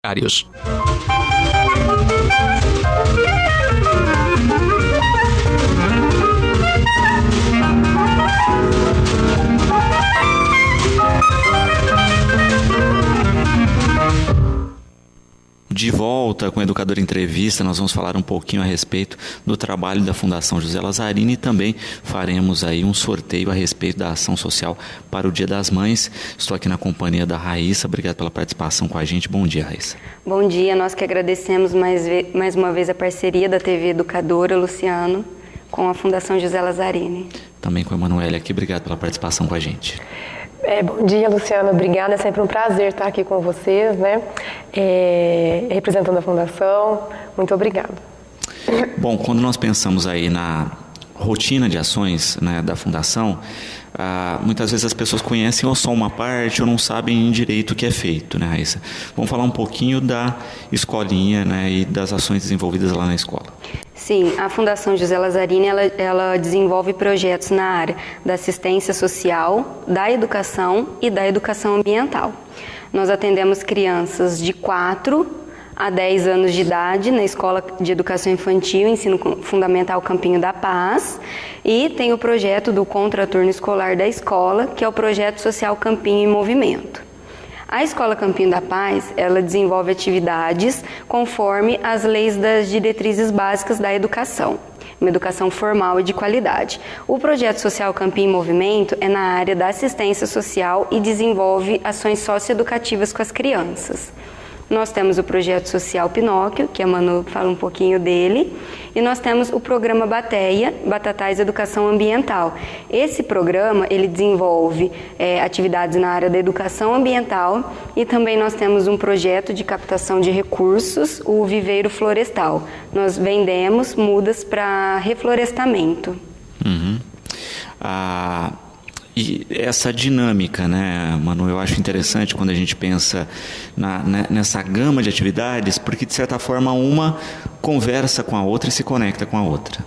De volta com o Educador Entrevista, nós vamos falar um pouquinho a respeito do trabalho da Fundação José Lazzarini e também faremos aí um sorteio a respeito da ação social para o Dia das Mães. Estou aqui na companhia da Raíssa, obrigado pela participação com a gente. Bom dia, Raíssa. Bom dia, nós que agradecemos mais uma vez a parceria da TV Educadora, Luciano, com a Fundação José Lazzarini. Também com a Emanuele aqui, obrigado pela participação com a gente. Bom dia, Luciana. Obrigada. É sempre um prazer estar aqui com vocês, né? Representando a Fundação. Muito obrigada. Bom, quando nós pensamos aí na rotina de ações, né, da Fundação, muitas vezes as pessoas conhecem ou só uma parte ou não sabem direito o que é feito, né, Raíssa? Vamos falar um pouquinho da escolinha, né, e das ações desenvolvidas lá na escola. Sim, a Fundação José Lazzarini, ela desenvolve projetos na área da assistência social, da educação e da educação ambiental. Nós atendemos crianças de 4 a 10 anos de idade na Escola de Educação Infantil, Ensino Fundamental Campinho da Paz, e tem o projeto do Contraturno Escolar da escola, que é o projeto social Campinho em Movimento. A Escola Campinho da Paz, ela desenvolve atividades conforme as leis das diretrizes básicas da educação, uma educação formal e de qualidade. O projeto social Campinho em Movimento é na área da assistência social e desenvolve ações socioeducativas com as crianças. Nós temos o projeto social Pinóquio, que a Manu fala um pouquinho dele, e nós temos o programa Bateia, Batatais Educação Ambiental. Esse programa, ele desenvolve atividades na área da educação ambiental e também nós temos um projeto de captação de recursos, o Viveiro Florestal. Nós vendemos mudas para reflorestamento. Uhum. E essa dinâmica, né, Manu, eu acho interessante quando a gente pensa nessa gama de atividades, porque de certa forma uma conversa com a outra e se conecta com a outra.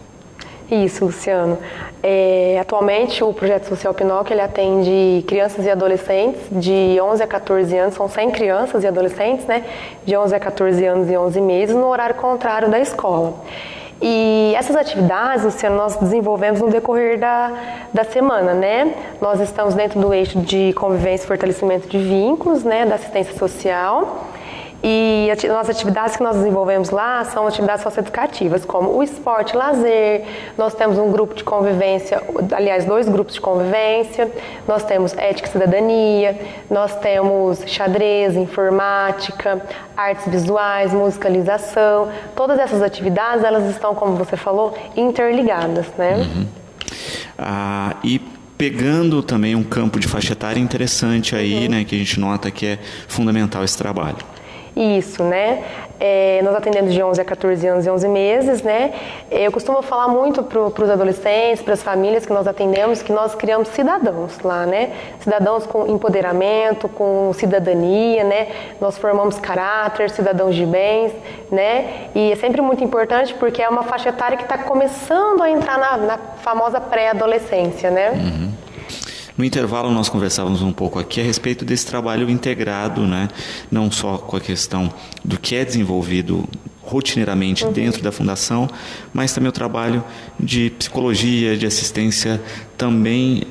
Isso, Luciano. Atualmente o projeto social Pinóquio, ele atende crianças e adolescentes de 11 a 14 anos, são 100 crianças e adolescentes, né, de 11 a 14 anos e 11 meses, no horário contrário da escola. E essas atividades, Luciano, nós desenvolvemos no decorrer da semana, né? Nós estamos dentro do eixo de convivência e fortalecimento de vínculos, né, da assistência social. E as atividades que nós desenvolvemos lá são atividades socioeducativas, como o esporte, lazer, nós temos um grupo de convivência, aliás, 2 grupos de convivência, nós temos ética e cidadania, nós temos xadrez, informática, artes visuais, musicalização. Todas essas atividades, elas estão, como você falou, interligadas, né? Uhum. E pegando também um campo de faixa etária interessante aí, né, que a gente nota que é fundamental esse trabalho. Isso, né? Nós atendemos de 11 a 14 anos e 11 meses, né? Eu costumo falar muito para os adolescentes, para as famílias que nós atendemos, que nós criamos cidadãos lá, né? Cidadãos com empoderamento, com cidadania, né? Nós formamos caráter, cidadãos de bens, né? E é sempre muito importante porque é uma faixa etária que está começando a entrar na famosa pré-adolescência, né? Uhum. No intervalo nós conversávamos um pouco aqui a respeito desse trabalho integrado, né? Não só com a questão do que é desenvolvido rotineiramente dentro da Fundação, mas também o trabalho de psicologia, de assistência também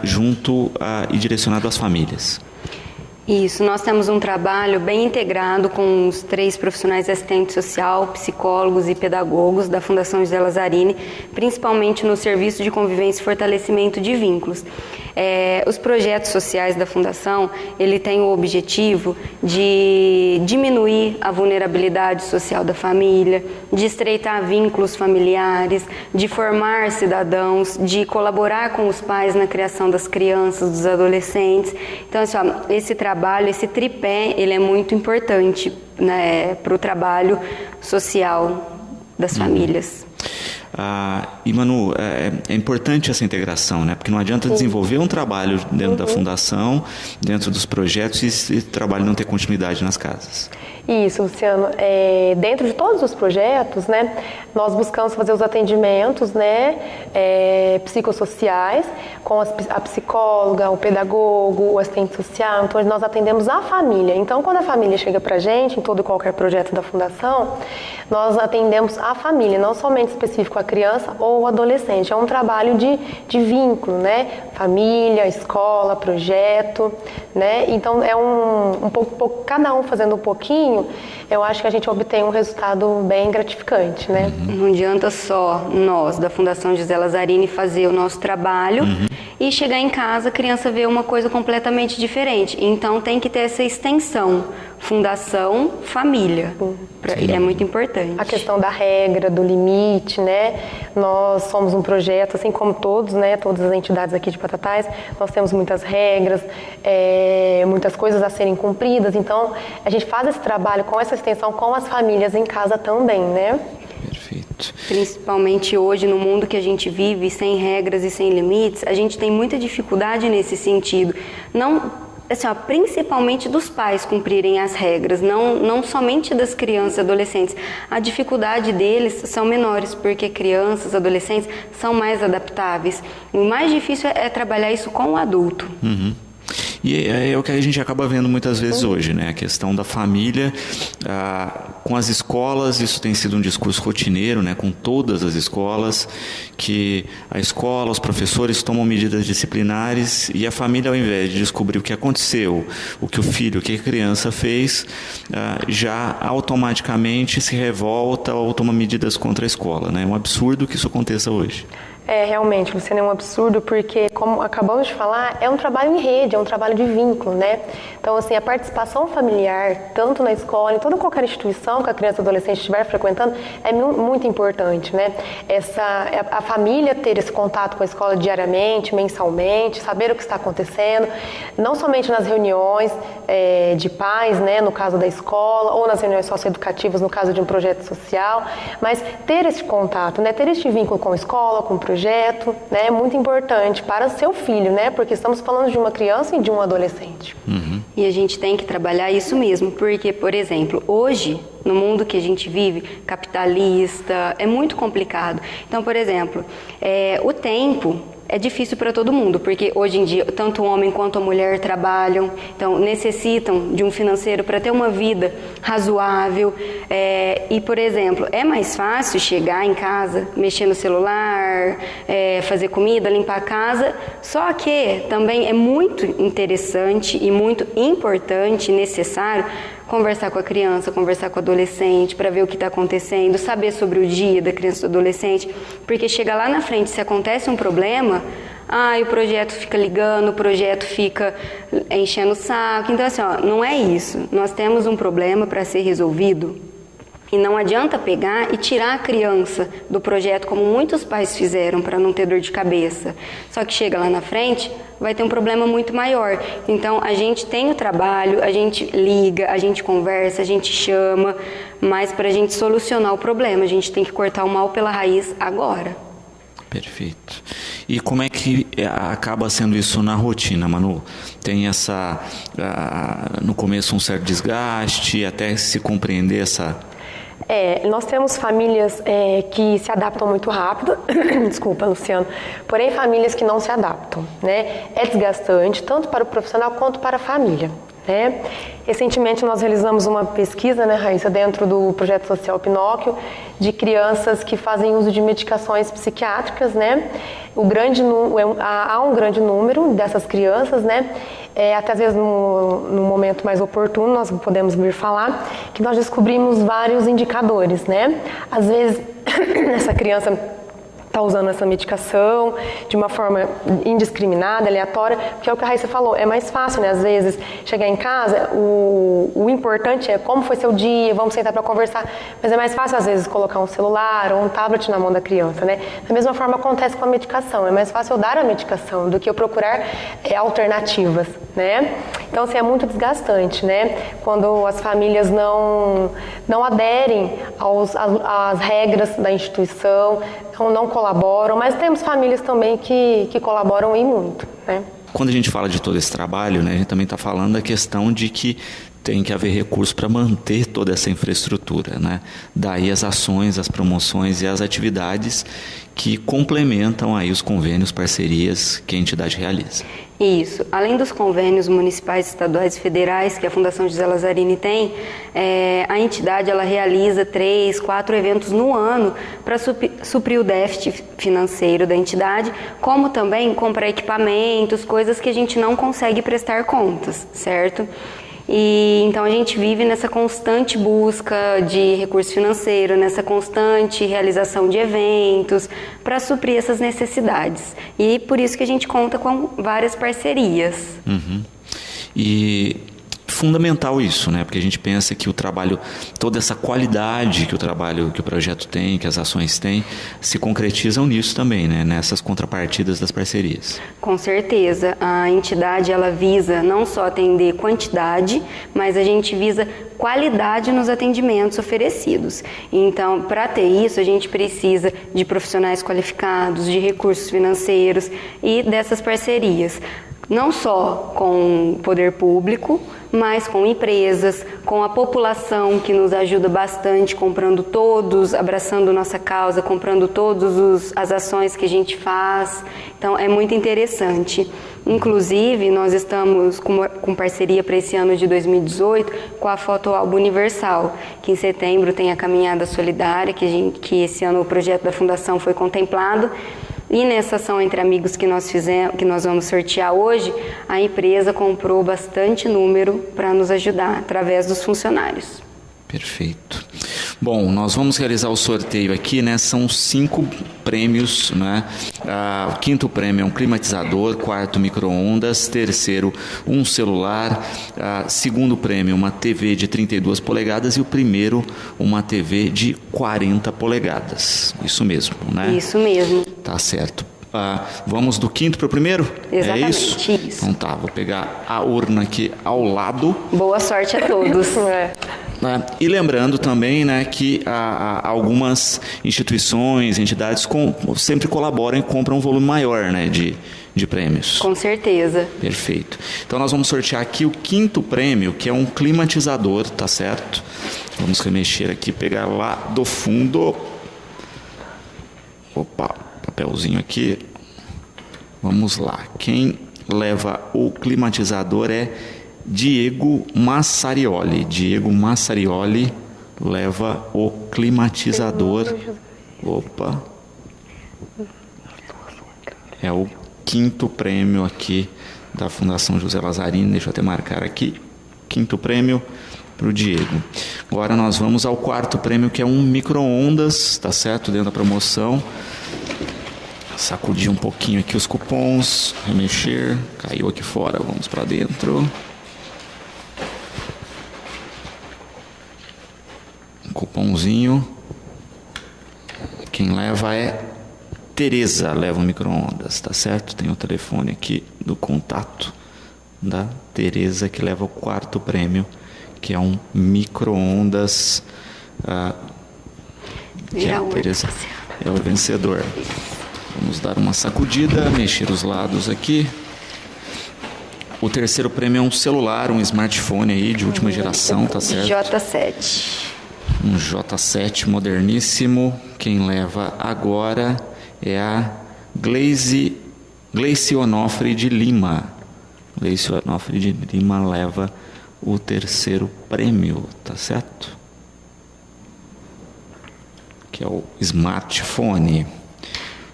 junto e direcionado às famílias. Isso, nós temos um trabalho bem integrado com os 3 profissionais de assistente social, psicólogos e pedagogos da Fundação José Lazzarini, principalmente no serviço de convivência e fortalecimento de vínculos. Os projetos sociais da Fundação, ele tem o objetivo de diminuir a vulnerabilidade social da família, de estreitar vínculos familiares, de formar cidadãos, de colaborar com os pais na criação das crianças, dos adolescentes. Então, assim, esse trabalho, esse tripé, ele é muito importante, né, para o trabalho social das famílias. E Manu, é importante essa integração, né? Porque não adianta desenvolver um trabalho dentro da Fundação, dentro dos projetos, e esse trabalho não ter continuidade nas casas. Isso, Luciano. Dentro de todos os projetos, né, nós buscamos fazer os atendimentos, né, psicossociais, com a psicóloga, o pedagogo, o assistente social. Então, nós atendemos a família. Então, quando a família chega para a gente, em todo e qualquer projeto da Fundação, nós atendemos a família, não somente específico a criança ou o adolescente. É um trabalho de vínculo, né? Família, escola, projeto, né? Então, é um pouco, cada um fazendo um pouquinho, eu acho que a gente obtém um resultado bem gratificante, né? Não adianta só nós, da Fundação José Lazzarini, fazer o nosso trabalho e chegar em casa a criança vê uma coisa completamente diferente. Então, tem que ter essa extensão. Fundação, família. É muito importante. A questão da regra, do limite, né? Nós somos um projeto, assim como todos, né? Todas as entidades aqui de Batatais, nós temos muitas regras, muitas coisas a serem cumpridas. Então, a gente faz esse trabalho com essa extensão com as famílias em casa também, né? Perfeito. Principalmente hoje, no mundo que a gente vive, sem regras e sem limites, a gente tem muita dificuldade nesse sentido. Assim, principalmente dos pais cumprirem as regras, não somente das crianças e adolescentes. A dificuldade deles são menores, porque crianças, adolescentes são mais adaptáveis. O mais difícil é trabalhar isso com o adulto. E é o que a gente acaba vendo muitas vezes hoje, né? A questão da família com as escolas, isso tem sido um discurso rotineiro, né? Com todas as escolas, que a escola, os professores tomam medidas disciplinares e a família, ao invés de descobrir o que aconteceu, o que o filho, o que a criança fez, já automaticamente se revolta ou toma medidas contra a escola, né? É um absurdo que isso aconteça hoje. Realmente, Luciana, é um absurdo porque, como acabamos de falar, é um trabalho em rede, é um trabalho de vínculo, né? Então, assim, a participação familiar, tanto na escola, em toda qualquer instituição que a criança e adolescente estiver frequentando, é muito importante, né? A família ter esse contato com a escola diariamente, mensalmente, saber o que está acontecendo, não somente nas reuniões de pais, né, no caso da escola, ou nas reuniões socioeducativas, no caso de um projeto social, mas ter esse contato, né, ter este vínculo com a escola, com o projeto, né, é muito importante para o seu filho, né, porque estamos falando de uma criança e de um adolescente. E a gente tem que trabalhar isso mesmo, porque, por exemplo, hoje, no mundo que a gente vive, capitalista, é muito complicado. Então, por exemplo, o tempo é difícil para todo mundo, porque hoje em dia tanto o homem quanto a mulher trabalham, então necessitam de um financeiro para ter uma vida razoável. E, por exemplo, é mais fácil chegar em casa, mexer no celular, fazer comida, limpar a casa, só que também é muito interessante e muito importante e necessário conversar com a criança, conversar com o adolescente, para ver o que está acontecendo, saber sobre o dia da criança e do adolescente, porque chega lá na frente, se acontece um problema, o projeto fica ligando, o projeto fica enchendo o saco. Então, assim, não é isso. Nós temos um problema para ser resolvido e não adianta pegar e tirar a criança do projeto, como muitos pais fizeram para não ter dor de cabeça. Só que chega lá na frente, vai ter um problema muito maior. Então, a gente tem o trabalho, a gente liga, a gente conversa, a gente chama, mas para a gente solucionar o problema, a gente tem que cortar o mal pela raiz agora. Perfeito. E como é que acaba sendo isso na rotina, Manu? Tem no começo um certo desgaste, até se compreender essa... Nós temos famílias que se adaptam muito rápido, desculpa, Luciano, porém famílias que não se adaptam, né? É desgastante tanto para o profissional quanto para a família, né? Recentemente nós realizamos uma pesquisa, né, Raíssa, dentro do projeto social Pinóquio, de crianças que fazem uso de medicações psiquiátricas, né? Há um grande número dessas crianças, né? Até às vezes no momento mais oportuno nós podemos vir falar que nós descobrimos vários indicadores, né? Às vezes essa criança está usando essa medicação de uma forma indiscriminada, aleatória, porque é o que a Raíssa falou, é mais fácil, né? Às vezes, chegar em casa, o importante é como foi seu dia, vamos sentar para conversar, mas é mais fácil, às vezes, colocar um celular ou um tablet na mão da criança, né? Da mesma forma acontece com a medicação, é mais fácil eu dar a medicação do que eu procurar alternativas, né? Então, assim, é muito desgastante, né? Quando as famílias não aderem às regras da instituição, não colaboram, mas temos famílias também que colaboram e muito, né? Quando a gente fala de todo esse trabalho, né, a gente também está falando da questão de que tem que haver recurso para manter toda essa infraestrutura, né? Daí as ações, as promoções e as atividades que complementam aí os convênios, parcerias que a entidade realiza. Isso. Além dos convênios municipais, estaduais e federais que a Fundação José Lazzarini tem, a entidade ela realiza 3, 4 eventos no ano para suprir o déficit financeiro da entidade, como também comprar equipamentos, coisas que a gente não consegue prestar contas, certo? E então a gente vive nessa constante busca de recurso financeiro, nessa constante realização de eventos para suprir essas necessidades. E por isso que a gente conta com várias parcerias. Uhum. E fundamental isso, né? Porque a gente pensa que o trabalho, toda essa qualidade que o projeto tem, que as ações têm, se concretizam nisso também, né? Nessas contrapartidas das parcerias. Com certeza, a entidade ela visa não só atender quantidade, mas a gente visa qualidade nos atendimentos oferecidos. Então, para ter isso, a gente precisa de profissionais qualificados, de recursos financeiros e dessas parcerias. Não só com o poder público, mas com empresas, com a população que nos ajuda bastante, comprando todos, abraçando nossa causa, comprando todas as ações que a gente faz. Então, é muito interessante. Inclusive, nós estamos com parceria para esse ano de 2018 com a Fotoálbum Universal, que em setembro tem a Caminhada Solidária, que esse ano o projeto da Fundação foi contemplado. E nessa ação Entre Amigos que nós vamos sortear hoje, a empresa comprou bastante número para nos ajudar, através dos funcionários. Perfeito. Bom, nós vamos realizar o sorteio aqui, né? São 5 prêmios, né? O 5º prêmio é um climatizador, 4º micro-ondas, 3º um celular, 2º prêmio uma TV de 32 polegadas e o 1º uma TV de 40 polegadas. Isso mesmo, né? Isso mesmo. Tá certo. Vamos do 5º para o 1º? Exatamente, é isso? Então tá, vou pegar a urna aqui ao lado. Boa sorte a todos. E lembrando também, né, que algumas instituições, entidades sempre colaboram e compram um volume maior, né, de prêmios. Com certeza. Perfeito. Então nós vamos sortear aqui o 5º prêmio, que é um climatizador, tá certo? Vamos remexer aqui, pegar lá do fundo. Opa, papelzinho aqui. Vamos lá. Quem leva o climatizador é Diego Massarioli. Diego Massarioli leva o climatizador. Opa. É o 5º prêmio aqui da Fundação José Lazzarini. Deixa eu até marcar aqui. 5º prêmio para o Diego. Agora nós vamos ao 4º prêmio, que é um micro-ondas, tá certo? Dentro da promoção. Sacudir um pouquinho aqui os cupons, remexer, caiu aqui fora, vamos para dentro. Um cupomzinho. Quem leva é Tereza, leva um micro-ondas, tá certo? Tem o telefone aqui do contato da Tereza, que leva o 4º prêmio, que é um micro-ondas. Que a Tereza é o vencedor. Vamos dar uma sacudida, mexer os lados aqui. O 3º prêmio é um celular, um smartphone aí de última geração, tá certo? J7. Um J7 moderníssimo. Quem leva agora é a Gleice Onofre de Lima. Gleice Onofre de Lima leva o 3º prêmio, tá certo? Que é o smartphone.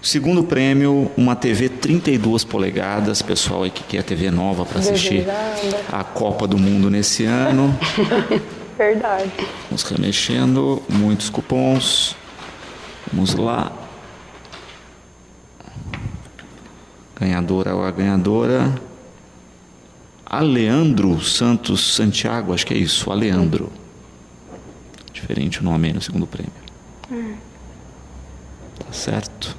O 2º prêmio, uma TV 32 polegadas, pessoal aí que quer TV nova para assistir a Copa do Mundo nesse ano. Verdade. Vamos remexendo, muitos cupons. Vamos lá. Ganhadora ou a ganhadora. Aleandro Santos Santiago, acho que é isso, Aleandro. Diferente o nome aí no 2º prêmio. Tá certo?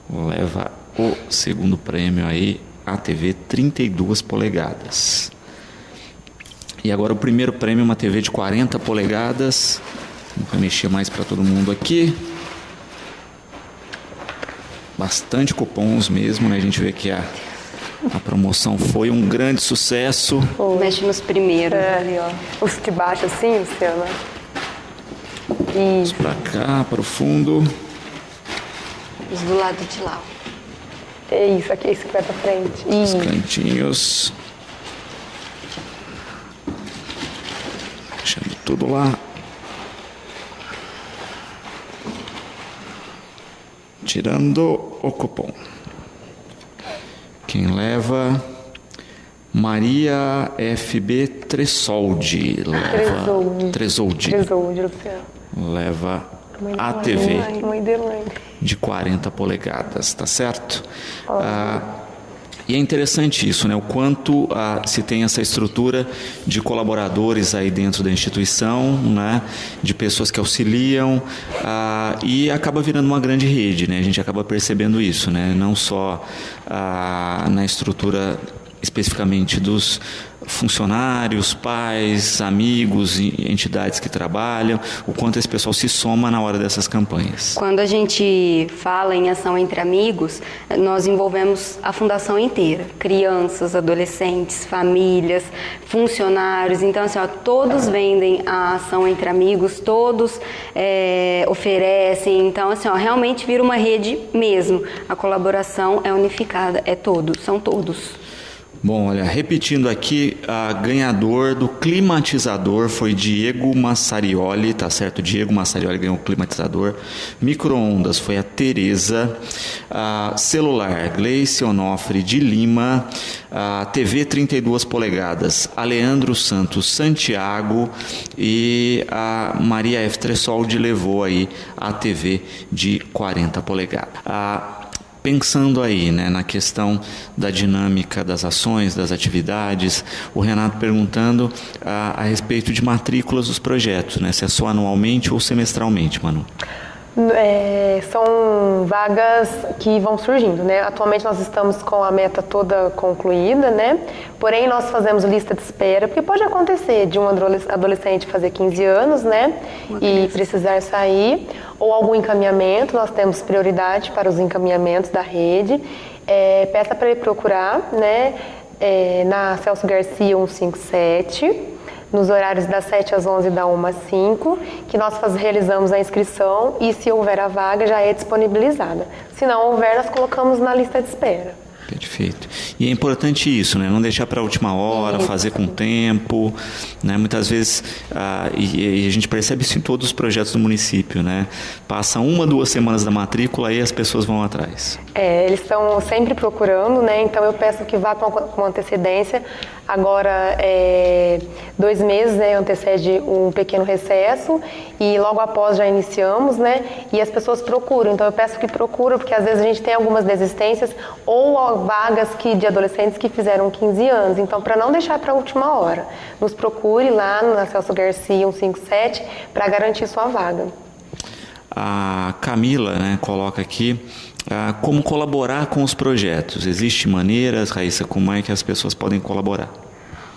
Leva o 2º prêmio aí, a TV 32 polegadas. E agora o 1º prêmio, uma TV de 40 polegadas. Vou mexer mais para todo mundo aqui. Bastante cupons mesmo, né? A gente vê que A promoção foi um grande sucesso. Mexe nos primeiros ali, ó. Os de baixo assim, Luciana. Vamos pra cá, para o fundo. Os do lado de lá. É isso, aqui, esse que vai pra frente. Os cantinhos. Deixando tudo lá. Tirando o cupom. Quem leva? Maria FB Tressoldi. Tresoldi. Leva a TV de 40 polegadas, tá certo? E é interessante isso, né? O quanto se tem essa estrutura de colaboradores aí dentro da instituição, né? De pessoas que auxiliam, e acaba virando uma grande rede, né? A gente acaba percebendo isso, né? Não só na estrutura especificamente dos funcionários, pais, amigos e entidades que trabalham, o quanto esse pessoal se soma na hora dessas campanhas. Quando a gente fala em ação entre amigos, nós envolvemos a fundação inteira, crianças, adolescentes, famílias, funcionários, então assim, ó, todos vendem a ação entre amigos, todos oferecem, então assim, ó, realmente vira uma rede mesmo, a colaboração é unificada, são todos. Bom, olha, repetindo aqui, ganhador do climatizador foi Diego Massarioli, tá certo? Diego Massarioli ganhou o climatizador. Micro-ondas foi a Tereza. Celular, Gleice Onofre de Lima. TV 32 polegadas, Aleandro Santos Santiago. E a Maria F. Tressoldi levou aí a TV de 40 polegadas. Pensando aí, né, na questão da dinâmica das ações, das atividades, o Renato perguntando a respeito de matrículas dos projetos, né, se é só anualmente ou semestralmente, Manu? São vagas que vão surgindo, né? Atualmente nós estamos com a meta toda concluída, né? Porém, nós fazemos lista de espera, porque pode acontecer de um adolescente fazer 15 anos, né? E precisar sair, ou algum encaminhamento, nós temos prioridade para os encaminhamentos da rede. Peça para ele procurar, né? Na Celso Garcia 157, nos horários das 7 às 11 e da 1 às 5, que nós realizamos a inscrição e, se houver a vaga, já é disponibilizada. Se não houver, nós colocamos na lista de espera. Perfeito. E é importante isso, né? Não deixar para a última hora, fazer com tempo, né? Muitas vezes, e a gente percebe isso em todos os projetos do município, né? Passa 1, 2 semanas da matrícula e as pessoas vão atrás. Eles estão sempre procurando, né? Então eu peço que vá com antecedência. Agora, 2 meses, né, antecede um pequeno recesso e logo após já iniciamos, né? E as pessoas procuram. Então eu peço que procurem, porque às vezes a gente tem algumas desistências ou vagas de adolescentes que fizeram 15 anos. Então, para não deixar para a última hora, nos procure lá na Celso Garcia 157 para garantir sua vaga. A Camila, né, coloca aqui como colaborar com os projetos. Existem maneiras, Raíssa, como é que as pessoas podem colaborar?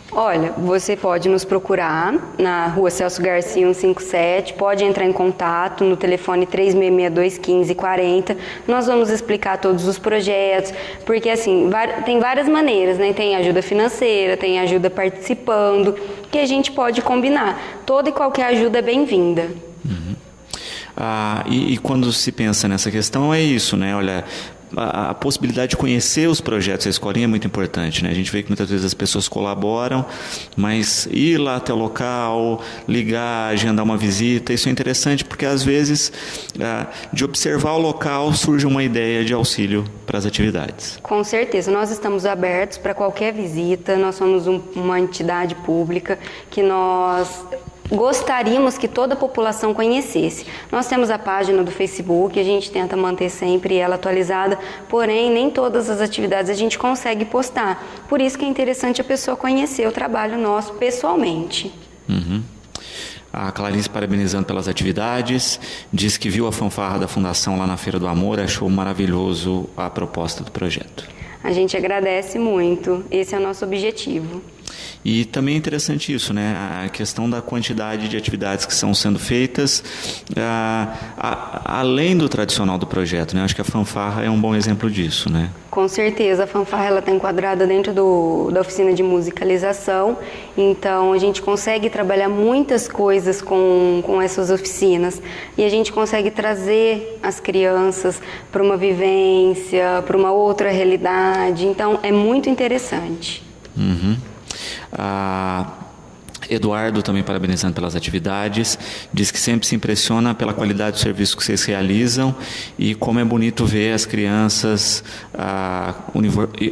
Olha, você pode nos procurar na rua Celso Garcia 157, pode entrar em contato no telefone 3662-1540, nós vamos explicar todos os projetos, porque assim, tem várias maneiras, né? Tem ajuda financeira, tem ajuda participando, que a gente pode combinar. Toda e qualquer ajuda é bem-vinda. Uhum. E quando se pensa nessa questão, é isso, né? Olha, a possibilidade de conhecer os projetos da escolinha é muito importante, né? A gente vê que muitas vezes as pessoas colaboram, mas ir lá até o local, ligar, agendar uma visita, isso é interessante porque às vezes de observar o local surge uma ideia de auxílio para as atividades. Com certeza, nós estamos abertos para qualquer visita, nós somos uma entidade pública que nós gostaríamos que toda a população conhecesse. Nós temos a página do Facebook, a gente tenta manter sempre ela atualizada, porém nem todas as atividades a gente consegue postar. Por isso que é interessante a pessoa conhecer o trabalho nosso pessoalmente. Uhum. A Clarice parabenizando pelas atividades, diz que viu a fanfarra da Fundação lá na Feira do Amor, achou maravilhoso a proposta do projeto. A gente agradece muito, esse é o nosso objetivo. E também é interessante isso, né? A questão da quantidade de atividades que estão sendo feitas, além do tradicional do projeto, né? Acho que a fanfarra é um bom exemplo disso, né? Com certeza, a fanfarra ela está enquadrada dentro da oficina de musicalização, então a gente consegue trabalhar muitas coisas com essas oficinas e a gente consegue trazer as crianças para uma vivência, para uma outra realidade, então é muito interessante. Uhum. Eduardo, também parabenizando pelas atividades, diz que sempre se impressiona pela qualidade do serviço que vocês realizam e como é bonito ver as crianças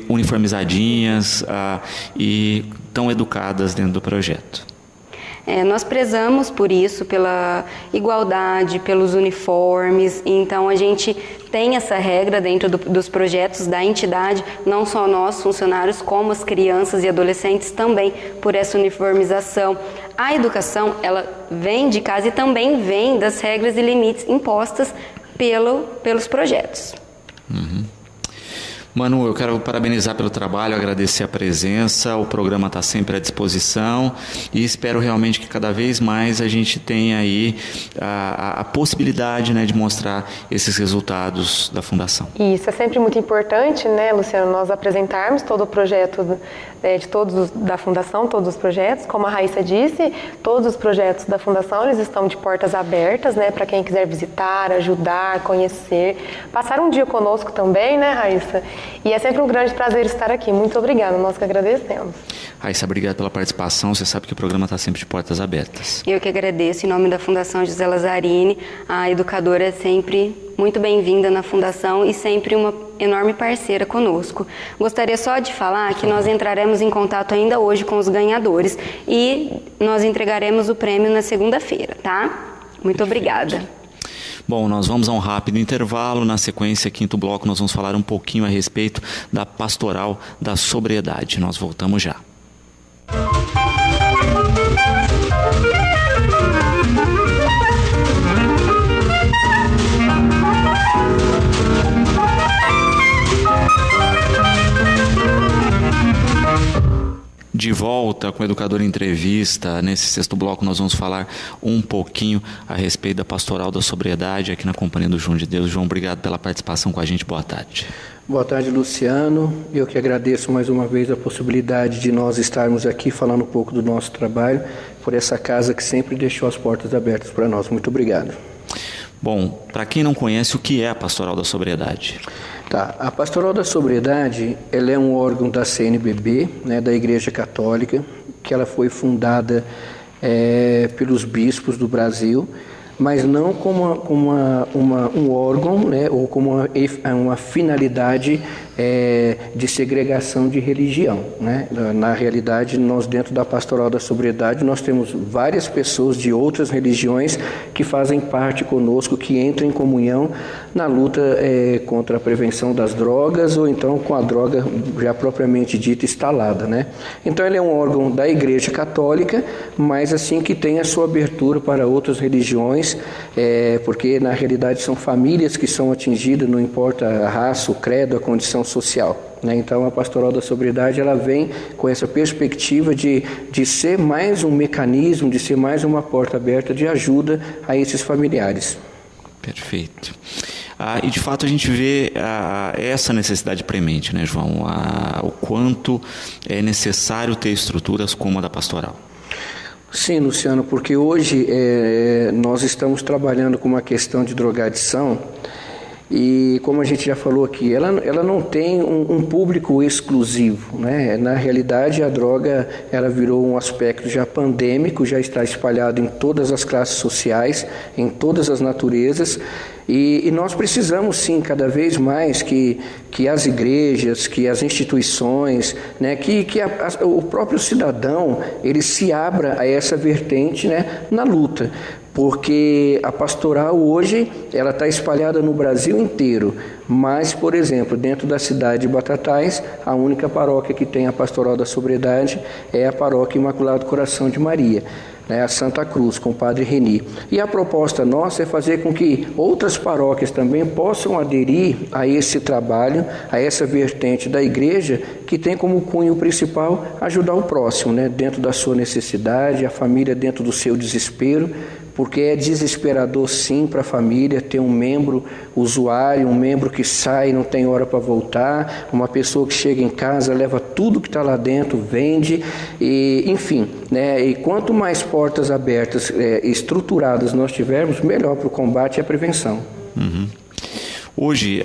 uniformizadinhas e tão educadas dentro do projeto. Nós prezamos por isso, pela igualdade, pelos uniformes, então a gente tem essa regra dentro dos projetos da entidade, não só nós, funcionários, como as crianças e adolescentes também, por essa uniformização. A educação, ela vem de casa e também vem das regras e limites impostas pelos projetos. Uhum. Manu, eu quero parabenizar pelo trabalho, agradecer a presença, o programa está sempre à disposição e espero realmente que cada vez mais a gente tenha aí a possibilidade, né, de mostrar esses resultados da Fundação. E isso é sempre muito importante, né, Luciano, nós apresentarmos todo o projeto de todos da Fundação, todos os projetos, como a Raíssa disse, todos os projetos da Fundação, eles estão de portas abertas, né, para quem quiser visitar, ajudar, conhecer, passar um dia conosco também, né, Raíssa? E é sempre um grande prazer estar aqui. Muito obrigada, nós que agradecemos. Raíssa, obrigado pela participação. Você sabe que o programa está sempre de portas abertas. Eu que agradeço, em nome da Fundação José Lazzarini. A educadora é sempre muito bem-vinda na Fundação e sempre uma enorme parceira conosco. Gostaria só de falar que nós entraremos em contato ainda hoje com os ganhadores e nós entregaremos o prêmio na segunda-feira, tá? Muito obrigada. Bom, nós vamos a um rápido intervalo. Na sequência, quinto bloco, nós vamos falar um pouquinho a respeito da pastoral da sobriedade. Nós voltamos já. De volta com o Educador Entrevista. Nesse sexto bloco nós vamos falar um pouquinho a respeito da pastoral da sobriedade aqui na Companhia do João de Deus. João, obrigado pela participação com a gente. Boa tarde. Boa tarde, Luciano. Eu que agradeço mais uma vez a possibilidade de nós estarmos aqui falando um pouco do nosso trabalho, por essa casa que sempre deixou as portas abertas para nós. Muito obrigado. Bom, para quem não conhece, o que é a Pastoral da Sobriedade? Tá, a Pastoral da Sobriedade, ela é um órgão da CNBB, né, da Igreja Católica, que ela foi fundada pelos bispos do Brasil, mas não como um órgão, né, ou como uma finalidade de segregação de religião, né? Na realidade, nós dentro da Pastoral da Sobriedade, nós temos várias pessoas de outras religiões que fazem parte conosco, que entram em comunhão na luta contra a prevenção das drogas ou então com a droga já propriamente dita instalada, né? Então ele é um órgão da Igreja Católica, mas assim que tem a sua abertura para outras religiões, porque na realidade são famílias que são atingidas, não importa a raça, o credo, a condição social, né? Então a Pastoral da Sobriedade ela vem com essa perspectiva de ser mais um mecanismo, de ser mais uma porta aberta de ajuda a esses familiares. Perfeito. E de fato a gente vê essa necessidade premente, né, João? O quanto é necessário ter estruturas como a da Pastoral. Sim, Luciano, porque hoje nós estamos trabalhando com uma questão de drogadição e, como a gente já falou aqui, ela não tem um público exclusivo, né? Na realidade, a droga ela virou um aspecto já pandêmico, já está espalhado em todas as classes sociais, em todas as naturezas, e nós precisamos sim cada vez mais que as igrejas, que as instituições, né, que o próprio cidadão ele se abra a essa vertente, né, na luta, porque a pastoral hoje ela está espalhada no Brasil inteiro, mas, por exemplo, dentro da cidade de Batatais, a única paróquia que tem a Pastoral da Sobriedade é a Paróquia Imaculado Coração de Maria. né, a Santa Cruz, com o Padre Reni. E a proposta nossa é fazer com que outras paróquias também possam aderir a esse trabalho, a essa vertente da igreja, que tem como cunho principal ajudar o próximo, né, dentro da sua necessidade, a família dentro do seu desespero, porque é desesperador sim para a família ter um membro usuário, um membro que sai e não tem hora para voltar, uma pessoa que chega em casa, leva tudo que está lá dentro, vende, e, enfim, né? E quanto mais portas abertas, estruturadas nós tivermos, melhor para o combate e a prevenção. Uhum. Hoje,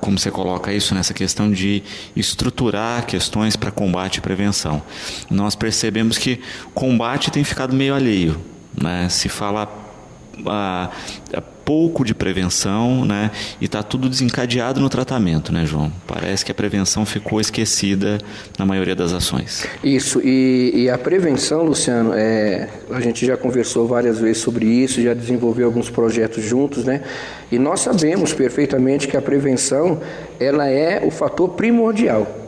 como você coloca isso nessa questão de estruturar questões para combate e prevenção, nós percebemos que combate tem ficado meio alheio, né? Se fala pouco de prevenção, né? E está tudo desencadeado no tratamento, né, João? Parece que a prevenção ficou esquecida na maioria das ações. Isso, e a prevenção, Luciano, a gente já conversou várias vezes sobre isso, já desenvolveu alguns projetos juntos, né? E nós sabemos perfeitamente que a prevenção, ela é o fator primordial.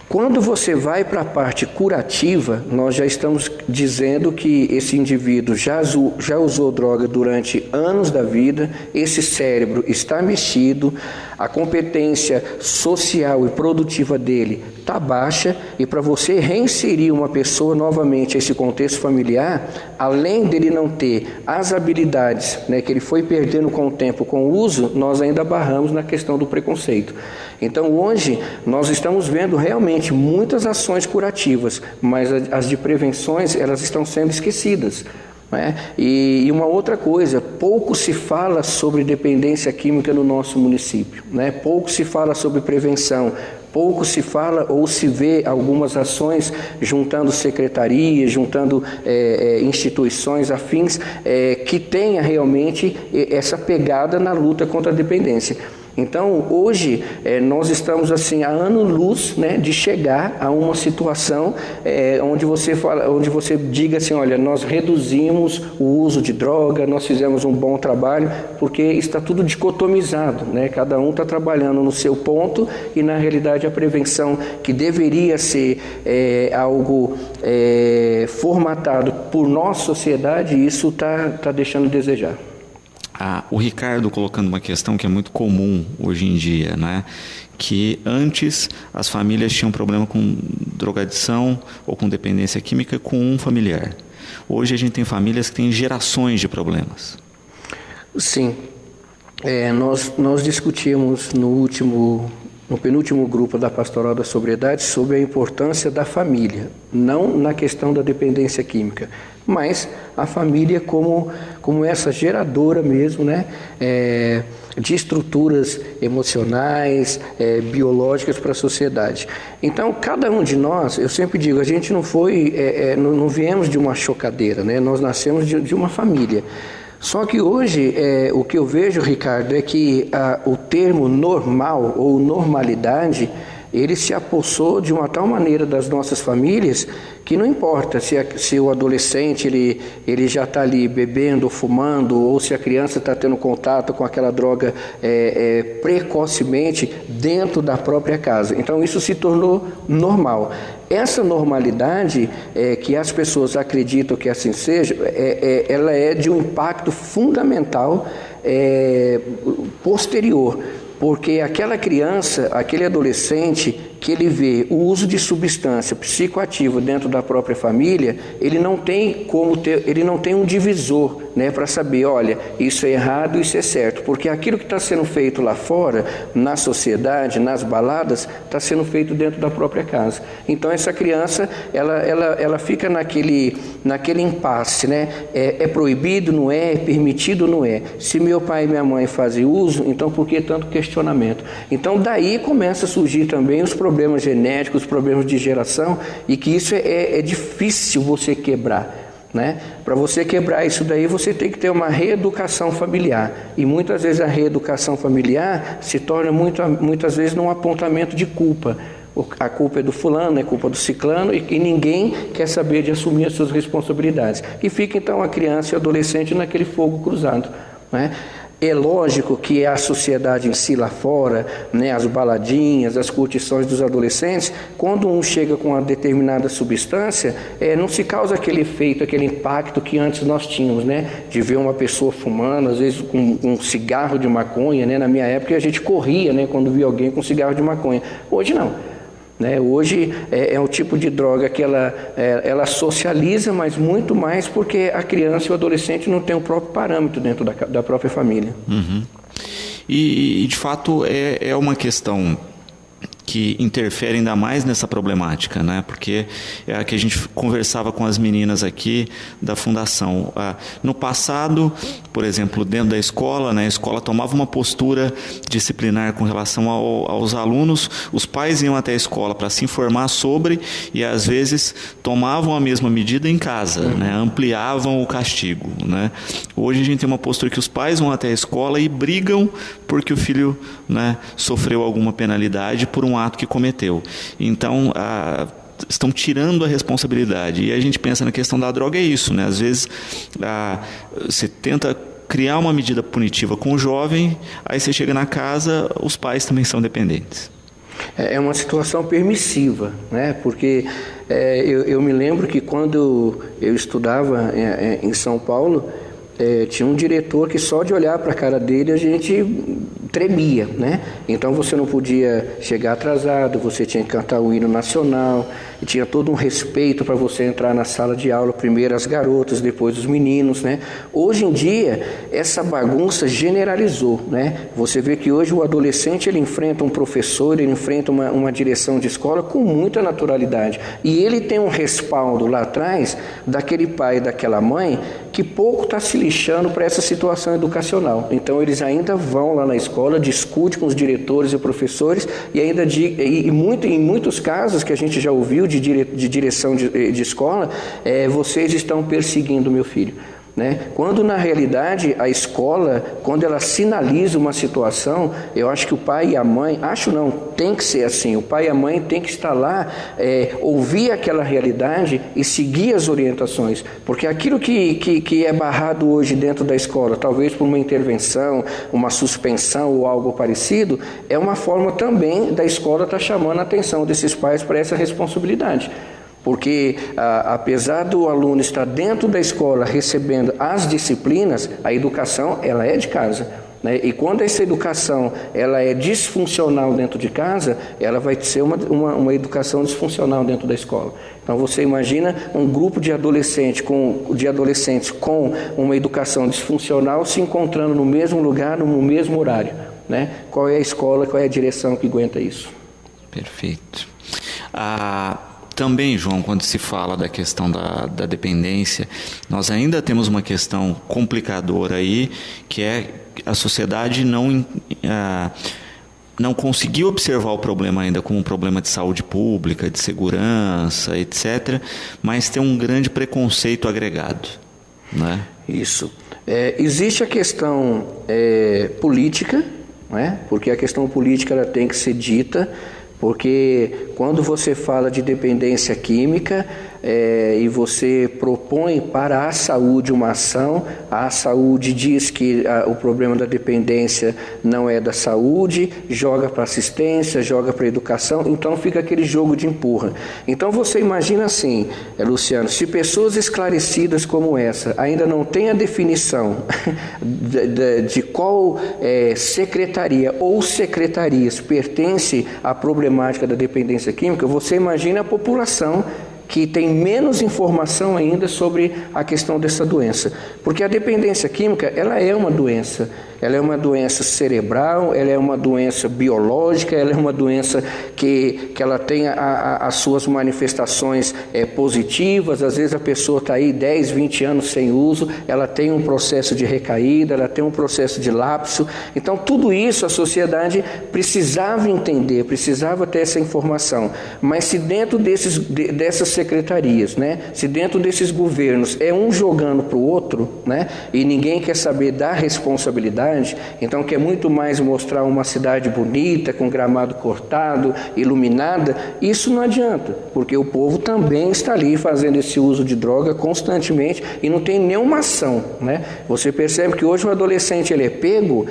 Quando você vai para a parte curativa, nós já estamos dizendo que esse indivíduo já usou droga durante anos da vida, esse cérebro está mexido, a competência social e produtiva dele está baixa, e para você reinserir uma pessoa novamente a esse contexto familiar, além dele não ter as habilidades, né, que ele foi perdendo com o tempo, com o uso, nós ainda barramos na questão do preconceito. Então hoje nós estamos vendo realmente muitas ações curativas, mas as de prevenções, elas estão sendo esquecidas, né? E uma outra coisa, pouco se fala sobre dependência química no nosso município, né? Pouco se fala sobre prevenção, pouco se fala ou se vê algumas ações juntando secretarias, juntando instituições afins que tenha realmente essa pegada na luta contra a dependência. Então, hoje, nós estamos assim, a ano-luz, né, de chegar a uma situação onde você diga assim, olha, nós reduzimos o uso de droga, nós fizemos um bom trabalho, porque está tudo dicotomizado, né? Cada um está trabalhando no seu ponto, e na realidade a prevenção, que deveria ser algo formatado por nossa sociedade, isso está deixando a desejar. O Ricardo colocando uma questão que é muito comum hoje em dia, né? Que antes as famílias tinham problema com drogadição ou com dependência química com um familiar. Hoje a gente tem famílias que têm gerações de problemas. Sim. Nós discutimos no penúltimo grupo da Pastoral da Sobriedade sobre a importância da família, não na questão da dependência química, mas a família como essa geradora mesmo, né, de estruturas emocionais, biológicas para a sociedade. Então, cada um de nós, eu sempre digo, a gente não viemos de uma chocadeira, né, nós nascemos de uma família. Só que hoje, o que eu vejo, Ricardo, é que o termo normal ou normalidade, ele se apossou de uma tal maneira das nossas famílias que não importa se o adolescente ele já está ali bebendo, fumando, ou se a criança está tendo contato com aquela droga precocemente dentro da própria casa. Então isso se tornou normal. Essa normalidade que as pessoas acreditam que assim seja, ela é de um impacto fundamental posterior. Porque aquela criança, aquele adolescente que ele vê o uso de substância psicoativa dentro da própria família, ele não tem um divisor, né, para saber, olha, isso é errado, isso é certo, porque aquilo que está sendo feito lá fora, na sociedade, nas baladas, está sendo feito dentro da própria casa. Então essa criança, ela fica naquele impasse, né? É proibido, não é? É permitido, não é? Se meu pai e minha mãe fazem uso, então por que tanto questionamento? Então daí começa a surgir também os problemas genéticos, os problemas de geração, e que isso é difícil você quebrar, né? Para você quebrar isso daí, você tem que ter uma reeducação familiar, e muitas vezes a reeducação familiar se torna muitas vezes num apontamento de culpa. A culpa é do fulano, é culpa do ciclano, e ninguém quer saber de assumir as suas responsabilidades, e fica então a criança e o adolescente naquele fogo cruzado, né? É lógico que a sociedade em si lá fora, né, as baladinhas, as curtições dos adolescentes, quando um chega com uma determinada substância, não se causa aquele efeito, aquele impacto que antes nós tínhamos, né, de ver uma pessoa fumando, às vezes com um cigarro de maconha, né, na minha época a gente corria, né, quando via alguém com cigarro de maconha. Hoje não. Hoje é um tipo de droga que ela socializa, mas muito mais porque a criança e o adolescente não tem o próprio parâmetro dentro da própria família. Uhum. E de fato é uma questão que interfere ainda mais nessa problemática, né? Porque é a que a gente conversava com as meninas aqui da fundação. No passado, por exemplo, dentro da escola, né, a escola tomava uma postura disciplinar com relação aos alunos, os pais iam até a escola para se informar sobre e às vezes tomavam a mesma medida em casa, né, ampliavam o castigo, né? Hoje a gente tem uma postura que os pais vão até a escola e brigam porque o filho, né, sofreu alguma penalidade por um ato que cometeu. Então, estão tirando a responsabilidade. E a gente pensa na questão da droga, é isso, né? Às vezes, você tenta criar uma medida punitiva com o jovem, aí você chega na casa, os pais também são dependentes. É uma situação permissiva, né? Porque eu me lembro que quando eu estudava em São Paulo, tinha um diretor que só de olhar para a cara dele a gente tremia, né? Então você não podia chegar atrasado, você tinha que cantar o hino nacional, e tinha todo um respeito para você entrar na sala de aula, primeiro as garotas, depois os meninos, né? Hoje em dia, essa bagunça generalizou, né? Você vê que hoje o adolescente, ele enfrenta um professor, ele enfrenta uma direção de escola com muita naturalidade, e ele tem um respaldo lá atrás daquele pai e daquela mãe que pouco está se lixando para essa situação educacional. Então eles ainda vão lá na escola, discutem com os diretores e professores, e ainda em muitos casos que a gente já ouviu de direção de escola, vocês estão perseguindo meu filho. Né? Quando na realidade a escola, quando ela sinaliza uma situação, eu acho que o pai e a mãe, tem que ser assim, o pai e a mãe tem que estar lá, ouvir aquela realidade e seguir as orientações, porque aquilo que é barrado hoje dentro da escola, talvez por uma intervenção, uma suspensão ou algo parecido, é uma forma também da escola estar chamando a atenção desses pais para essa responsabilidade. Porque apesar do aluno estar dentro da escola recebendo as disciplinas, a educação ela é de casa, né? E quando essa educação ela é disfuncional dentro de casa, ela vai ser uma educação disfuncional dentro da escola. Então você imagina um grupo de adolescentes com uma educação disfuncional se encontrando no mesmo lugar, no mesmo horário, né? Qual é a escola, qual é a direção que aguenta isso? Perfeito. Também, João, quando se fala da questão da dependência, nós ainda temos uma questão complicadora aí, que é a sociedade não conseguiu observar o problema ainda como um problema de saúde pública, de segurança, etc., mas tem um grande preconceito agregado, né? Isso. Existe a questão política, né? Porque a questão política ela tem que ser dita, porque quando você fala de dependência química e você propõe para a saúde uma ação, a saúde diz que o problema da dependência não é da saúde, joga para assistência, joga para educação, então fica aquele jogo de empurra. Então você imagina assim, Luciano, se pessoas esclarecidas como essa ainda não têm a definição de qual secretaria ou secretarias pertence à problemática da dependência química, você imagina a população que tem menos informação ainda sobre a questão dessa doença. Porque a dependência química, ela é uma doença. Ela é uma doença cerebral, ela é uma doença biológica, ela é uma doença que ela tem as suas manifestações positivas. Às vezes a pessoa está aí 10, 20 anos sem uso, ela tem um processo de recaída, ela tem um processo de lapso. Então tudo isso a sociedade precisava entender, precisava ter essa informação. Mas se dentro dessas secretarias, né, se dentro desses governos é um jogando para o outro, né, e ninguém quer saber da responsabilidade, cidade, então quer muito mais mostrar uma cidade bonita, com gramado cortado, iluminada. Isso não adianta, porque o povo também está ali fazendo esse uso de droga constantemente e não tem nenhuma ação, né? Você percebe que hoje um adolescente ele é pego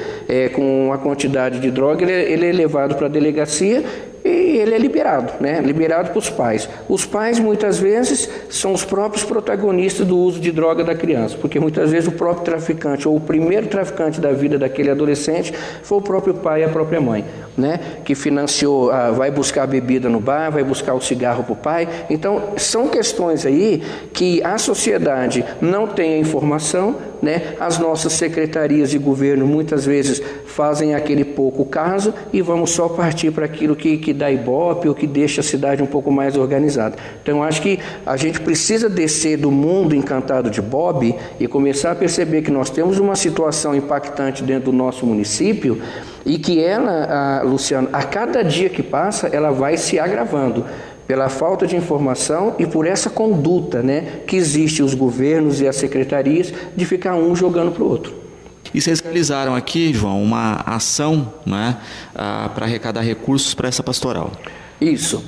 com uma quantidade de droga, ele é levado para a delegacia e ele é liberado, né? Liberado para os pais. Os pais, muitas vezes, são os próprios protagonistas do uso de droga da criança, porque muitas vezes o próprio traficante, ou o primeiro traficante da vida daquele adolescente, foi o próprio pai e a própria mãe, né? Que financiou, vai buscar a bebida no bar, vai buscar o cigarro para o pai. Então, são questões aí que a sociedade não tem a informação, né? As nossas secretarias de governo muitas vezes fazem aquele pouco caso e vamos só partir para aquilo que dá ibope ou que deixa a cidade um pouco mais organizada. Então eu acho que a gente precisa descer do mundo encantado de Bob e começar a perceber que nós temos uma situação impactante dentro do nosso município e que ela, Luciano, a cada dia que passa, ela vai se agravando pela falta de informação e por essa conduta, né, que existe os governos e as secretarias de ficar um jogando para o outro. E vocês realizaram aqui, João, uma ação, né, para arrecadar recursos para essa pastoral. Isso.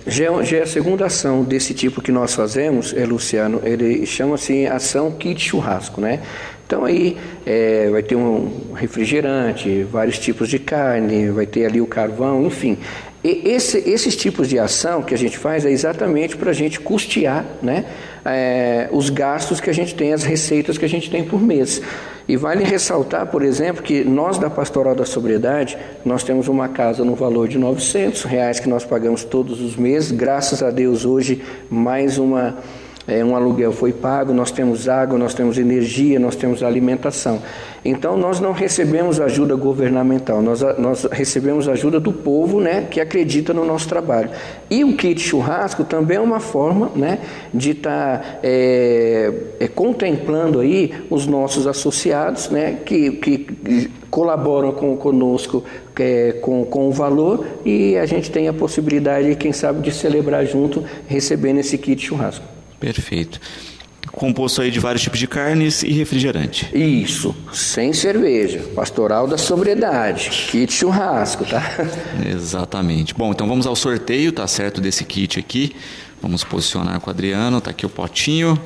Já é a segunda ação desse tipo que nós fazemos, Luciano. Ele chama-se Ação Kit Churrasco, né? Então aí vai ter um refrigerante, vários tipos de carne, vai ter ali o carvão, enfim. E esses tipos de ação que a gente faz é exatamente para a gente custear, né, os gastos que a gente tem, as receitas que a gente tem por mês. E vale ressaltar, por exemplo, que nós da Pastoral da Sobriedade, nós temos uma casa no valor de R$900 que nós pagamos todos os meses. Graças a Deus hoje mais um aluguel foi pago, nós temos água, nós temos energia, nós temos alimentação. Então nós não recebemos ajuda governamental, nós recebemos ajuda do povo, né, que acredita no nosso trabalho. E o kit churrasco também é uma forma, né, de estar contemplando aí os nossos associados, né, que colaboram conosco com o valor, e a gente tem a possibilidade, quem sabe, de celebrar junto recebendo esse kit churrasco. Perfeito. Composto aí de vários tipos de carnes e refrigerante. Isso, sem cerveja, Pastoral da Sobriedade, kit churrasco, tá? Exatamente. Bom, então vamos ao sorteio, tá certo, desse kit aqui. Vamos posicionar com o Adriano, tá aqui o potinho.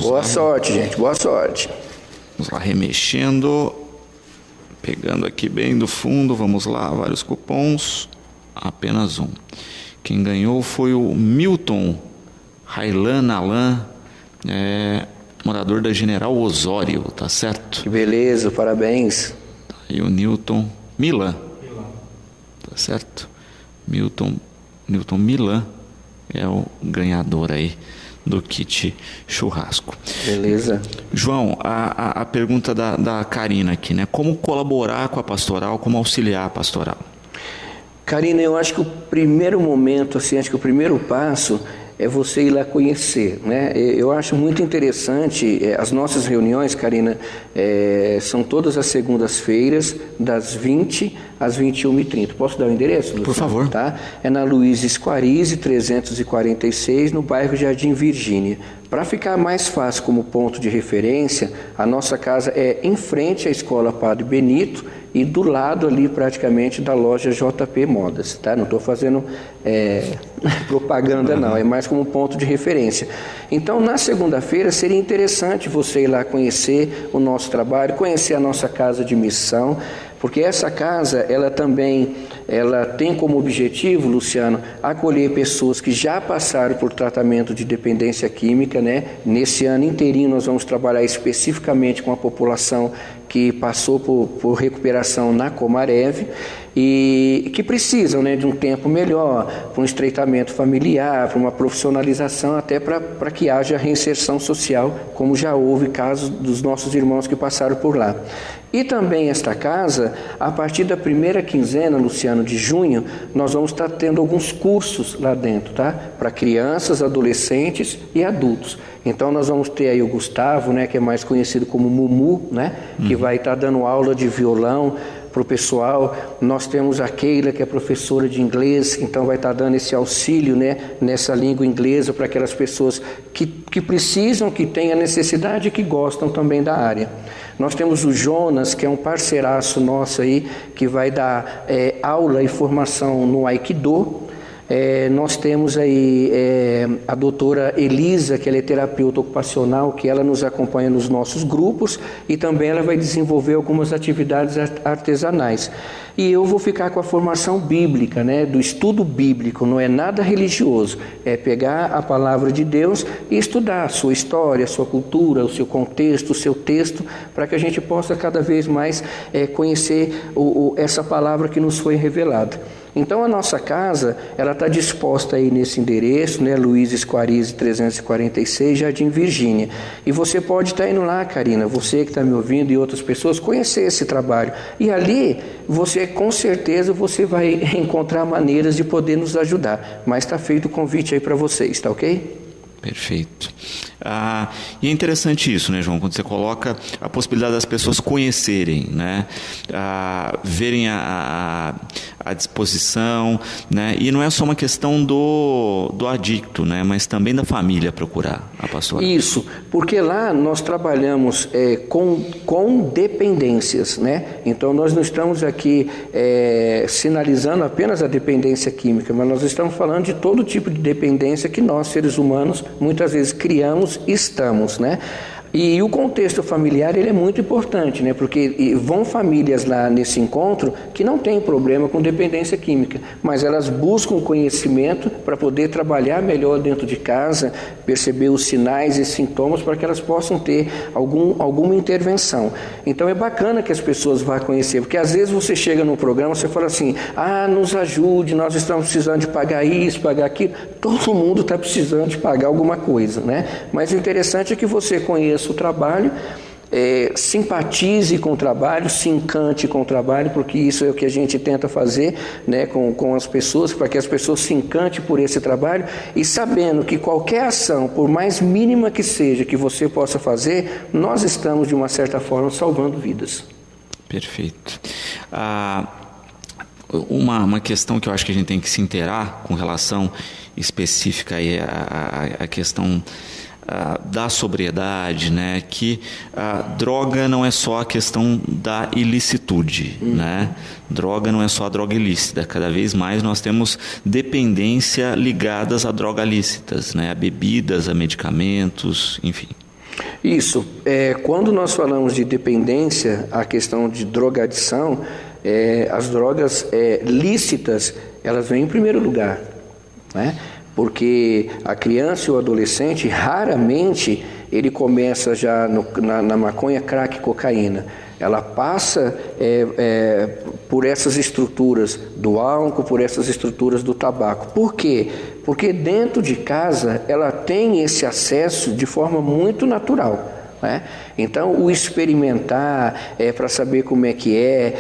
Boa sorte, gente, boa sorte. Vamos lá, remexendo, pegando aqui bem do fundo, vamos lá, vários cupons, apenas um. Quem ganhou foi o Milton Railan Alan, morador da General Osório, tá certo? Que beleza, parabéns. E o Newton Milan, tá certo? Newton Milan é o ganhador aí do kit churrasco. Beleza. João, a pergunta da Karina aqui, né? Como colaborar com a pastoral, como auxiliar a pastoral? Karina, eu acho que o primeiro momento, assim, acho que o primeiro passo é você ir lá conhecer, né? Eu acho muito interessante, as nossas reuniões, Karina, são todas as segundas-feiras, das 20 às 21h30. Posso dar o endereço, Luciano? Por favor. Tá? É na Luiz Esquarize, 346, no bairro Jardim Virgínia. Para ficar mais fácil como ponto de referência, a nossa casa é em frente à Escola Padre Benito e do lado ali praticamente da loja JP Modas, tá? Não estou fazendo propaganda não, é mais como ponto de referência. Então na segunda-feira seria interessante você ir lá conhecer o nosso trabalho, conhecer a nossa casa de missão, porque essa casa, ela tem como objetivo, Luciano, acolher pessoas que já passaram por tratamento de dependência química, né? Nesse ano inteirinho nós vamos trabalhar especificamente com a população que passou por recuperação na Comarev e que precisam, né, de um tempo melhor, para um estreitamento familiar, para uma profissionalização, até para que haja reinserção social, como já houve casos dos nossos irmãos que passaram por lá. E também esta casa, a partir da primeira quinzena, Luciano, de junho, nós vamos estar tendo alguns cursos lá dentro, tá? Para crianças, adolescentes e adultos. Então nós vamos ter aí o Gustavo, né, que é mais conhecido como Mumu, né, que vai estar dando aula de violão para o pessoal. Nós temos a Keila, que é professora de inglês, então vai estar dando esse auxílio, né, nessa língua inglesa para aquelas pessoas que precisam, que têm a necessidade e que gostam também da área. Nós temos o Jonas, que é um parceiraço nosso aí, que vai dar aula e formação no Aikido. Nós temos aí a doutora Elisa, que ela é terapeuta ocupacional, que ela nos acompanha nos nossos grupos e também ela vai desenvolver algumas atividades artesanais. E eu vou ficar com a formação bíblica, né, do estudo bíblico, não é nada religioso, é pegar a palavra de Deus e estudar a sua história, a sua cultura, o seu contexto, o seu texto, para que a gente possa cada vez mais conhecer essa palavra que nos foi revelada. Então a nossa casa, ela está disposta aí nesse endereço, né, Luiz Esquarize 346, Jardim Virgínia. E você pode estar indo lá, Karina, você que está me ouvindo e outras pessoas, conhecer esse trabalho. E ali, você com certeza você vai encontrar maneiras de poder nos ajudar. Mas está feito o convite aí para vocês, tá ok? Perfeito. E é interessante isso, né, João, quando você coloca a possibilidade das pessoas conhecerem, né, verem a disposição, né, e não é só uma questão do adicto, né, mas também da família procurar a pastora. Isso, porque lá nós trabalhamos com dependências, né, então nós não estamos aqui sinalizando apenas a dependência química, mas nós estamos falando de todo tipo de dependência que nós, seres humanos, muitas vezes criamos e estamos, né? E o contexto familiar, ele é muito importante, né? Porque vão famílias lá nesse encontro que não têm problema com dependência química, mas elas buscam conhecimento para poder trabalhar melhor dentro de casa, perceber os sinais e sintomas para que elas possam ter alguma intervenção. Então é bacana que as pessoas vá conhecer, porque às vezes você chega no programa, você fala assim, nos ajude, nós estamos precisando de pagar isso, pagar aquilo. Todo mundo está precisando de pagar alguma coisa, né? Mas o interessante é que você conheça o trabalho, simpatize com o trabalho, se encante com o trabalho, porque isso é o que a gente tenta fazer, né, com as pessoas, para que as pessoas se encantem por esse trabalho e sabendo que qualquer ação, por mais mínima que seja, que você possa fazer, nós estamos de uma certa forma salvando vidas. Perfeito. Uma questão que eu acho que a gente tem que se inteirar com relação específica aí a questão da sobriedade, né? Que a droga não é só a questão da ilicitude, né? Droga não é só a droga ilícita. Cada vez mais nós temos dependência ligadas a drogas lícitas, né? A bebidas, a medicamentos, enfim. Isso. Quando nós falamos de dependência, a questão de drogadição, as drogas lícitas, elas vêm em primeiro lugar, né? Porque a criança e o adolescente, raramente ele começa já na maconha, crack, cocaína. Ela passa por essas estruturas do álcool, por essas estruturas do tabaco. Por quê? Porque dentro de casa ela tem esse acesso de forma muito natural, né? Então o experimentar para saber como é que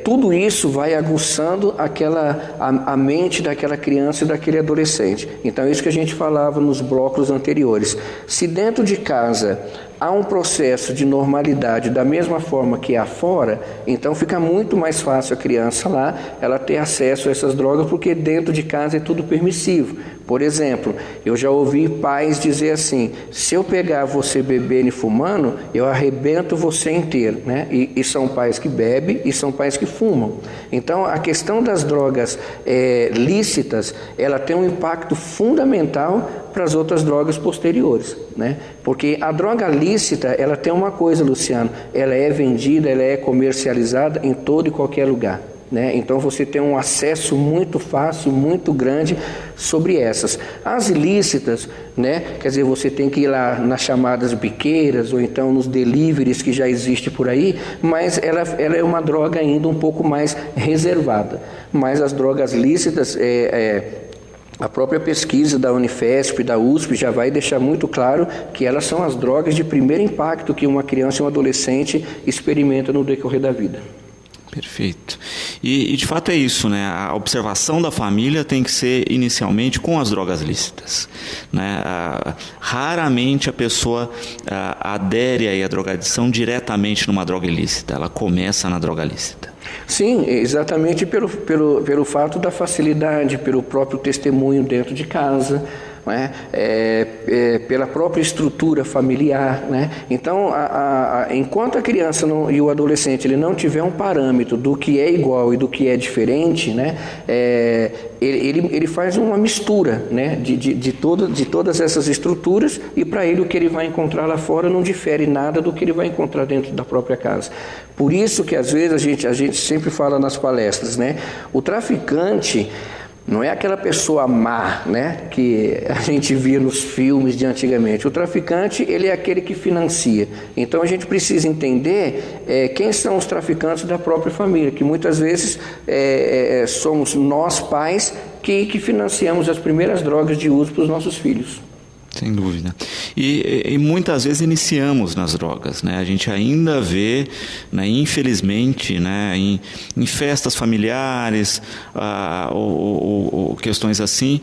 tudo isso vai aguçando a mente daquela criança e daquele adolescente. Então é isso que a gente falava nos blocos anteriores. Se dentro de casa há um processo de normalidade da mesma forma que há fora, então fica muito mais fácil a criança lá ela ter acesso a essas drogas, porque dentro de casa é tudo permissivo. Por exemplo, eu já ouvi pais dizer assim, se eu pegar você bebendo e fumando, eu arrebento você inteiro, né? E são pais que bebem e são pais que fumam. Então a questão das drogas lícitas, ela tem um impacto fundamental para as outras drogas posteriores, né? Porque a droga lícita, ela tem uma coisa, Luciano, ela é vendida, ela é comercializada em todo e qualquer lugar, né? Então você tem um acesso muito fácil, muito grande sobre essas. As ilícitas, né? Quer dizer, você tem que ir lá nas chamadas biqueiras ou então nos deliveries que já existe por aí, mas ela é uma droga ainda um pouco mais reservada. Mas as drogas lícitas, a própria pesquisa da Unifesp, da USP, já vai deixar muito claro que elas são as drogas de primeiro impacto que uma criança e um adolescente experimenta no decorrer da vida. Perfeito. E de fato é isso, né? A observação da família tem que ser inicialmente com as drogas lícitas, né? Raramente a pessoa adere aí à drogadição diretamente numa droga ilícita, ela começa na droga lícita. Sim, exatamente pelo fato da facilidade, pelo próprio testemunho dentro de casa, né? Pela própria estrutura familiar, né? Então, enquanto a criança e o adolescente ele não tiver um parâmetro do que é igual e do que é diferente, né? Ele faz uma mistura, né? de todas essas estruturas, e para ele o que ele vai encontrar lá fora não difere nada do que ele vai encontrar dentro da própria casa. Por isso que às vezes a gente sempre fala nas palestras, né? O traficante não é aquela pessoa má, né, que a gente via nos filmes de antigamente. O traficante, ele é aquele que financia. Então a gente precisa entender quem são os traficantes da própria família, que muitas vezes somos nós pais que financiamos as primeiras drogas de uso para os nossos filhos. Sem dúvida. E muitas vezes iniciamos nas drogas, né? A gente ainda vê, né, infelizmente, né, em festas familiares, ou questões assim,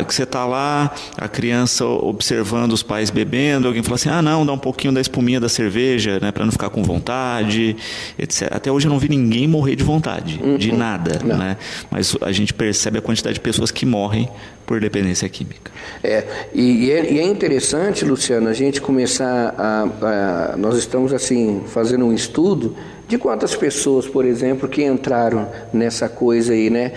que você está lá, a criança observando os pais bebendo, alguém fala assim, não, dá um pouquinho da espuminha da cerveja, né, para não ficar com vontade, etc. Até hoje eu não vi ninguém morrer de vontade, de nada, né? Mas a gente percebe a quantidade de pessoas que morrem por dependência química. E é interessante, Luciano, a gente começar nós estamos assim fazendo um estudo de quantas pessoas, por exemplo, que entraram nessa coisa aí, né?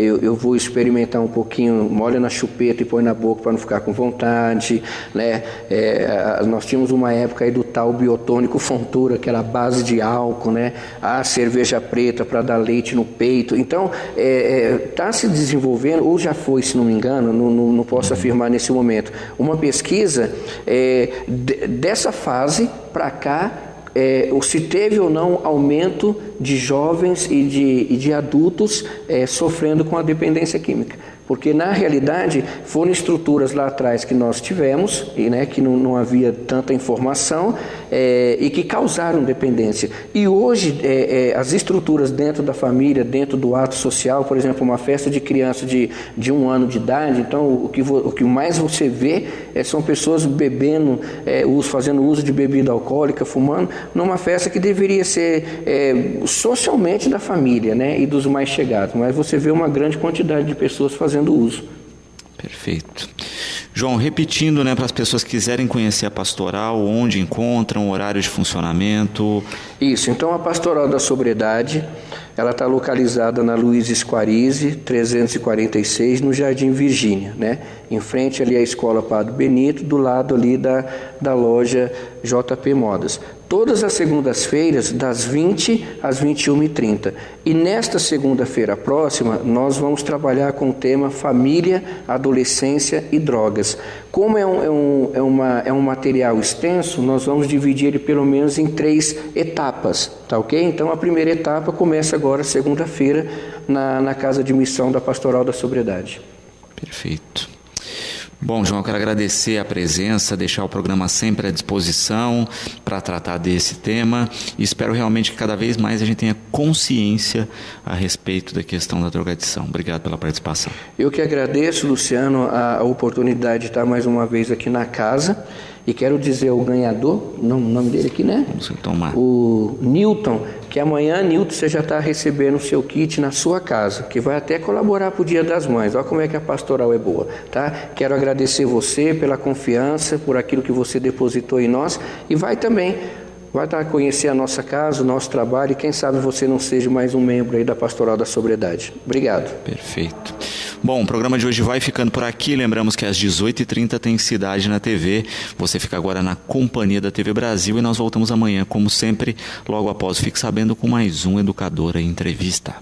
Eu vou experimentar um pouquinho, molha na chupeta e põe na boca para não ficar com vontade, né? Nós tínhamos uma época aí do tal biotônico Fontoura, que era a base de álcool, né? A cerveja preta para dar leite no peito. Então, está se desenvolvendo, ou já foi, se não me engano, não posso afirmar nesse momento, uma pesquisa dessa fase para cá, se teve ou não aumento de jovens e de adultos sofrendo com a dependência química. Porque, na realidade, foram estruturas lá atrás que nós tivemos, né, que não havia tanta informação, e que causaram dependência. E hoje, as estruturas dentro da família, dentro do ato social, por exemplo, uma festa de criança de 1 ano de idade, então o que mais você vê são pessoas bebendo, fazendo uso de bebida alcoólica, fumando, numa festa que deveria ser socialmente da família, né, e dos mais chegados. Mas você vê uma grande quantidade de pessoas fazendo uso. Perfeito. João, repetindo, né, para as pessoas que quiserem conhecer a pastoral, onde encontram, horário de funcionamento. Isso, então a Pastoral da Sobriedade, ela está localizada na Luiz Esquarize, 346, no Jardim Virgínia, né? Em frente ali à Escola Padre Benito, do lado ali da loja JP Modas. Todas as segundas-feiras, das 20 às 21h30. E nesta segunda-feira próxima, nós vamos trabalhar com o tema Família, Adolescência e Drogas. Como é um material extenso, nós vamos dividir ele pelo menos em 3 etapas, tá ok? Então a primeira etapa começa agora, segunda-feira, na Casa de Missão da Pastoral da Sobriedade. Perfeito. Bom, João, eu quero agradecer a presença, deixar o programa sempre à disposição para tratar desse tema, e espero realmente que cada vez mais a gente tenha consciência a respeito da questão da drogadição. Obrigado pela participação. Eu que agradeço, Luciano, a oportunidade de estar mais uma vez aqui na casa, e quero dizer ao ganhador, o nome dele aqui, né? Vamos tomar. O Newton, que amanhã, Newton, você já está recebendo o seu kit na sua casa, que vai até colaborar para o Dia das Mães. Olha como é que a pastoral é boa, tá? Quero agradecer você pela confiança, por aquilo que você depositou em nós, e vai estar a conhecer a nossa casa, o nosso trabalho, e quem sabe você não seja mais um membro aí da Pastoral da Sobriedade. Obrigado. Perfeito. Bom, o programa de hoje vai ficando por aqui. Lembramos que às 18h30 tem Cidade na TV. Você fica agora na companhia da TV Brasil, e nós voltamos amanhã, como sempre, logo após Fique Sabendo, com mais um Educadora em Entrevista.